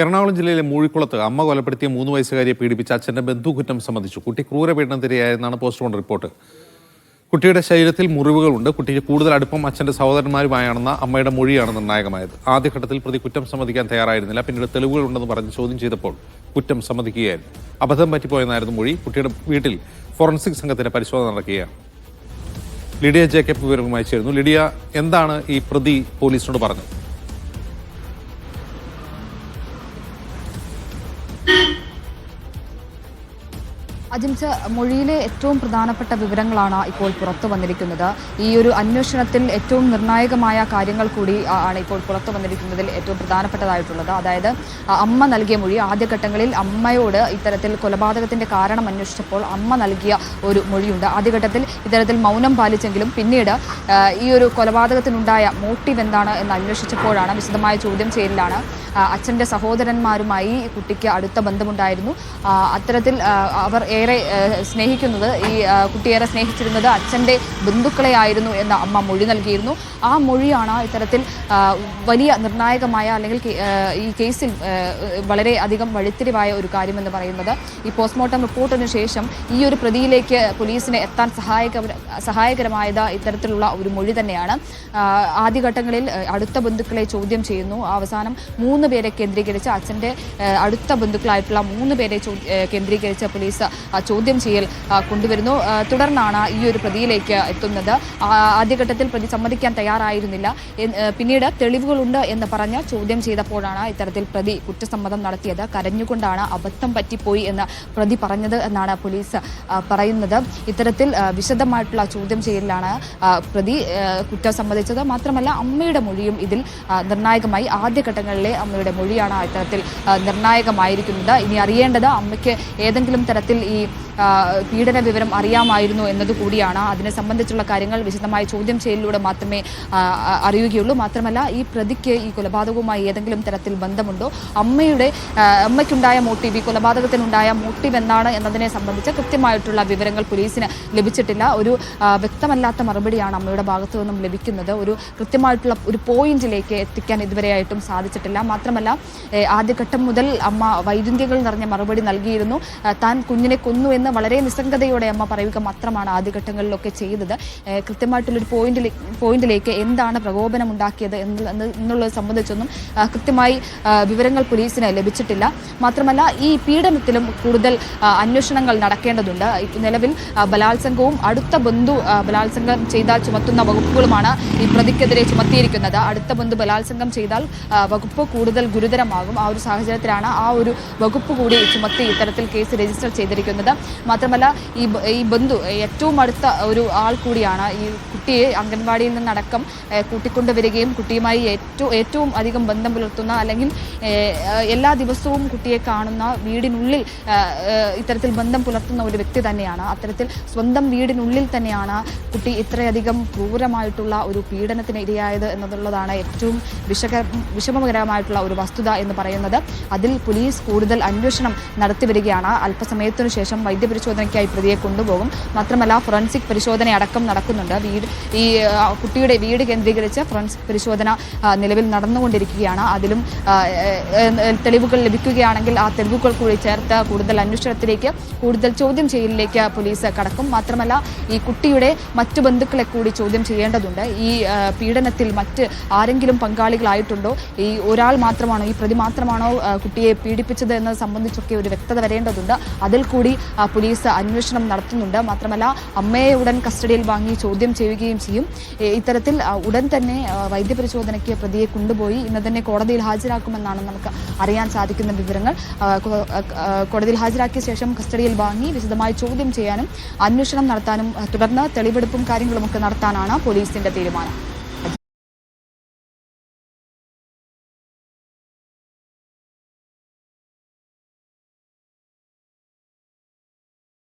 എറണാകുളം ജില്ലയിലെ മൂഴിക്കുളത്ത് അമ്മ കൊലപ്പെടുത്തിയ 3 വയസ്സുകാരിയെ പീഡിപ്പിച്ച അച്ഛന്റെ ബന്ധുകുറ്റം സംബന്ധിച്ചു. കുട്ടി ക്രൂരപീഡനത്തിനിരയായെന്നാണ് പോസ്റ്റ്മോർട്ടം റിപ്പോർട്ട്. കുട്ടിയുടെ ശരീരത്തിൽ മുറിവുകളുണ്ട്. കുട്ടിക്ക് കൂടുതൽ അടുപ്പം അച്ഛന്റെ സഹോദരന്മാരുമായാണെന്ന അമ്മയുടെ മൊഴിയാണ് നിർണായകമായത്. ആദ്യഘട്ടത്തിൽ പ്രതി കുറ്റം സമ്മതിക്കാൻ തയ്യാറായിരുന്നില്ല. പിന്നീട് തെളിവുകളുണ്ടെന്ന് പറഞ്ഞ് ചോദ്യം ചെയ്തപ്പോൾ കുറ്റം സമ്മതിക്കുകയായിരുന്നു. അബദ്ധം പറ്റിപ്പോയെന്നായിരുന്നു മൊഴി. കുട്ടിയുടെ വീട്ടിൽ ഫോറൻസിക് സംഘത്തിന്റെ പരിശോധന നടക്കുകയാണ്. ലിഡിയ ജേക്കബ് വിവരങ്ങളുമായി ചേരുന്നു. ലിഡിയ, എന്താണ് ഈ പ്രതി പോലീസിനോട് പറഞ്ഞത്? അജിംസ്, മൊഴിയിലെ ഏറ്റവും പ്രധാനപ്പെട്ട വിവരങ്ങളാണ് ഇപ്പോൾ പുറത്തു വന്നിരിക്കുന്നത്. ഈ ഒരു അന്വേഷണത്തിൽ ഏറ്റവും നിർണായകമായ കാര്യങ്ങൾ കൂടി ആണ് ഇപ്പോൾ പുറത്തു വന്നിരിക്കുന്നതിൽ ഏറ്റവും പ്രധാനപ്പെട്ടതായിട്ടുള്ളത്. അതായത് അമ്മ നൽകിയ മൊഴി. ആദ്യഘട്ടങ്ങളിൽ അമ്മയോട് ഇത്തരത്തിൽ കൊലപാതകത്തിന്റെ കാരണം അന്വേഷിച്ചപ്പോൾ അമ്മ നൽകിയ ഒരു മൊഴിയുണ്ട്. ആദ്യഘട്ടത്തിൽ ഇത്തരത്തിൽ മൗനം പാലിച്ചെങ്കിലും പിന്നീട് ഈ ഒരു കൊലപാതകത്തിനുണ്ടായ മോട്ടീവ് എന്താണ് എന്ന് അന്വേഷിച്ചപ്പോഴാണ് വിശദമായ ചോദ്യം ചെയ്യലിലാണ് അച്ഛൻ്റെ സഹോദരന്മാരുമായി കുട്ടിക്ക് അടുത്ത ബന്ധമുണ്ടായിരുന്നു. അത്തരത്തിൽ അവർ ഏറെ സ്നേഹിക്കുന്നത്, ഈ കുട്ടിയേറെ സ്നേഹിച്ചിരുന്നത് അച്ഛൻ്റെ ബന്ധുക്കളെ ആയിരുന്നു എന്ന് അമ്മ മൊഴി നൽകിയിരുന്നു. ആ മൊഴിയാണ് ഇത്തരത്തിൽ വലിയ നിർണായകമായ, അല്ലെങ്കിൽ ഈ കേസിൽ വളരെ അധികം വഴിത്തിരിവായ ഒരു കാര്യമെന്ന് പറയുന്നത്. ഈ പോസ്റ്റ്മോർട്ടം റിപ്പോർട്ടിന് ശേഷം ഈ ഒരു പ്രതിയിലേക്ക് പോലീസിന് എത്താൻ സഹായകരമായത് ഇത്തരത്തിലുള്ള ഒരു മൊഴി തന്നെയാണ്. ആദ്യഘട്ടങ്ങളിൽ അടുത്ത ബന്ധുക്കളെ ചോദ്യം ചെയ്യുന്നു. അവസാനം 3 പേരെ കേന്ദ്രീകരിച്ച്, അച്ഛൻ്റെ അടുത്ത ബന്ധുക്കളായിട്ടുള്ള 3 പേരെ കേന്ദ്രീകരിച്ച് പോലീസ് ചോദ്യം ചെയ്യൽ കൊണ്ടുവരുന്നു. തുടർന്നാണ് ഈ ഒരു പ്രതിയിലേക്ക് എത്തുന്നത്. ആദ്യഘട്ടത്തിൽ പ്രതി സമ്മതിക്കാൻ തയ്യാറായിരുന്നില്ല. പിന്നീട് തെളിവുകളുണ്ട് എന്ന് പറഞ്ഞ് ചോദ്യം ചെയ്തപ്പോഴാണ് ഇത്തരത്തിൽ പ്രതി കുറ്റസമ്മതം നടത്തിയത്. കരഞ്ഞുകൊണ്ടാണ് അബദ്ധം പറ്റിപ്പോയി എന്ന് പ്രതി പറഞ്ഞത് എന്നാണ് പോലീസ് പറയുന്നത്. ഇത്തരത്തിൽ വിശദമായിട്ടുള്ള ചോദ്യം ചെയ്യലിലാണ് പ്രതി കുറ്റം സമ്മതിച്ചത്. മാത്രമല്ല അമ്മയുടെ മൊഴിയും ഇതിൽ നിർണായകമായി. ആദ്യഘട്ടങ്ങളിലെ അമ്മയുടെ മൊഴിയാണ് ഇത്തരത്തിൽ നിർണായകമായിരിക്കുന്നത്. ഇനി അറിയേണ്ടത് അമ്മയ്ക്ക് ഏതെങ്കിലും തരത്തിൽ ഈ പീഡന വിവരം അറിയാമായിരുന്നു എന്നതുകൂടിയാണ്. അതിനെ സംബന്ധിച്ചുള്ള കാര്യങ്ങൾ വിശദമായ ചോദ്യം ചെയ്യലിലൂടെ മാത്രമേ അറിയുകയുള്ളൂ. മാത്രമല്ല ഈ പ്രതിക്ക് ഈ കൊലപാതകവുമായി ഏതെങ്കിലും തരത്തിൽ ബന്ധമുണ്ടോ, അമ്മയ്ക്കുണ്ടായ മോട്ടീവ്, ഈ കൊലപാതകത്തിനുണ്ടായ മോട്ടീവ് എന്താണ് എന്നതിനെ സംബന്ധിച്ച് കൃത്യമായിട്ടുള്ള വിവരങ്ങൾ പോലീസിന് ലഭിച്ചിട്ടില്ല. ഒരു വ്യക്തമല്ലാത്ത മറുപടിയാണ് അമ്മയുടെ ഭാഗത്തു നിന്നും ലഭിക്കുന്നത്. ഒരു കൃത്യമായിട്ടുള്ള ഒരു പോയിന്റിലേക്ക് എത്തിക്കാൻ ഇതുവരെയായിട്ടും സാധിച്ചിട്ടില്ല. മാത്രമല്ല ആദ്യഘട്ടം മുതൽ അമ്മ വൈരുദ്ധ്യങ്ങൾ നിറഞ്ഞ മറുപടി നൽകിയിരുന്നു. താൻ കുഞ്ഞിനെ കൊന്നു എന്ന് വളരെ നിസ്സംഗതയോടെ അമ്മ പറയുക മാത്രമാണ് ആദ്യഘട്ടങ്ങളിലൊക്കെ ചെയ്തത്. കൃത്യമായിട്ടുള്ളൊരു പോയിന്റിലേക്ക് എന്താണ് പ്രകോപനം ഉണ്ടാക്കിയത് എന്നുള്ളത് സംബന്ധിച്ചൊന്നും കൃത്യമായി വിവരങ്ങൾ പോലീസിന് ലഭിച്ചിട്ടില്ല. മാത്രമല്ല ഈ പീഡനത്തിലും കൂടുതൽ അന്വേഷണങ്ങൾ നടക്കേണ്ടതുണ്ട്. നിലവിൽ ബലാത്സംഗവും അടുത്ത ബന്ധു ബലാത്സംഗം ചെയ്താൽ ചുമത്തുന്ന വകുപ്പുകളുമാണ് ഈ പ്രതിക്കെതിരെ ചുമത്തിയിരിക്കുന്നത്. അടുത്ത ബന്ധു ബലാത്സംഗം ചെയ്താൽ വകുപ്പ് കൂടുതൽ ഗുരുതരമാകും. ആ ഒരു സാഹചര്യത്തിലാണ് ആ ഒരു വകുപ്പ് കൂടി ചുമത്തി ഇത്തരത്തിൽ കേസ് രജിസ്റ്റർ ചെയ്തിരിക്കുന്നത്. മാത്രമല്ല ഈ ബന്ധു ഏറ്റവും അടുത്ത ഒരു ആൾ കൂടിയാണ്. ഈ കുട്ടിയെ അംഗൻവാടിയിൽ നിന്നടക്കം കൂട്ടിക്കൊണ്ടുവരികയും കുട്ടിയുമായി ഏറ്റവും അധികം ബന്ധം പുലർത്തുന്ന, അല്ലെങ്കിൽ എല്ലാ ദിവസവും കുട്ടിയെ കാണുന്ന, വീടിനുള്ളിൽ ഇത്തരത്തിൽ ബന്ധം പുലർത്തുന്ന ഒരു വ്യക്തി തന്നെയാണ്. അത്തരത്തിൽ സ്വന്തം വീടിനുള്ളിൽ തന്നെയാണ് കുട്ടി ഇത്രയധികം ക്രൂരമായിട്ടുള്ള ഒരു പീഡനത്തിന് ഇരയായത് എന്നുള്ളതാണ് ഏറ്റവും വിഷമകരമായിട്ടുള്ള ഒരു വസ്തുത എന്ന് പറയുന്നത്. അതിൽ പോലീസ് കൂടുതൽ അന്വേഷണം നടത്തിവരികയാണ്. അല്പസമയത്തിനു ശേഷം വൈദ്യപരിശോധനയ്ക്കായി പ്രതിയെ കൊണ്ടുപോകും. മാത്രമല്ല ഫോറൻസിക് പരിശോധന അടക്കം നടക്കുന്നുണ്ട്. ഈ കുട്ടിയുടെ വീട് കേന്ദ്രീകരിച്ച് ഫോറൻസിക് പരിശോധന നിലവിൽ നടന്നുകൊണ്ടിരിക്കുകയാണ്. അതിലും തെളിവുകൾ ലഭിക്കുകയാണെങ്കിൽ ആ തെളിവുകൾ കൂടി ചേർത്ത് കൂടുതൽ അന്വേഷണത്തിലേക്ക്, കൂടുതൽ ചോദ്യം ചെയ്യലിലേക്ക് പോലീസ് കടക്കും. മാത്രമല്ല ഈ കുട്ടിയുടെ മറ്റു ബന്ധുക്കളെ കൂടി ചോദ്യം ചെയ്യേണ്ടതുണ്ട്. ഈ പീഡനത്തിൽ മറ്റ് ആരെങ്കിലും പങ്കാളികളായിട്ടുണ്ടോ, ഈ ഒരാൾ മാത്രമാണോ, ഈ പ്രതി മാത്രമാണോ കുട്ടിയെ പീഡിപ്പിച്ചത് എന്നത് സംബന്ധിച്ചൊക്കെ ഒരു വ്യക്തത വരേണ്ടതുണ്ട്. അതിൽ കൂടി പോലീസ് അന്വേഷണം നടത്തുന്നുണ്ട്. മാത്രമല്ല അമ്മയെ ഉടൻ കസ്റ്റഡിയിൽ വാങ്ങി ചോദ്യം ചെയ്യുകയും ചെയ്യും. ഇത്തരത്തിൽ ഉടൻ തന്നെ വൈദ്യപരിശോധനയ്ക്ക് പ്രതിയെ കൊണ്ടുപോയി ഇന്ന് തന്നെ കോടതിയിൽ ഹാജരാക്കുമെന്നാണ് നമുക്ക് അറിയാൻ സാധിക്കുന്ന വിവരങ്ങൾ. കോടതിയിൽ ഹാജരാക്കിയ ശേഷം കസ്റ്റഡിയിൽ വാങ്ങി വിശദമായി ചോദ്യം ചെയ്യാനും അന്വേഷണം നടത്താനും തുടർന്ന് തെളിവെടുപ്പും കാര്യങ്ങളുമൊക്കെ നടത്താനാണ് പോലീസിന്റെ തീരുമാനം.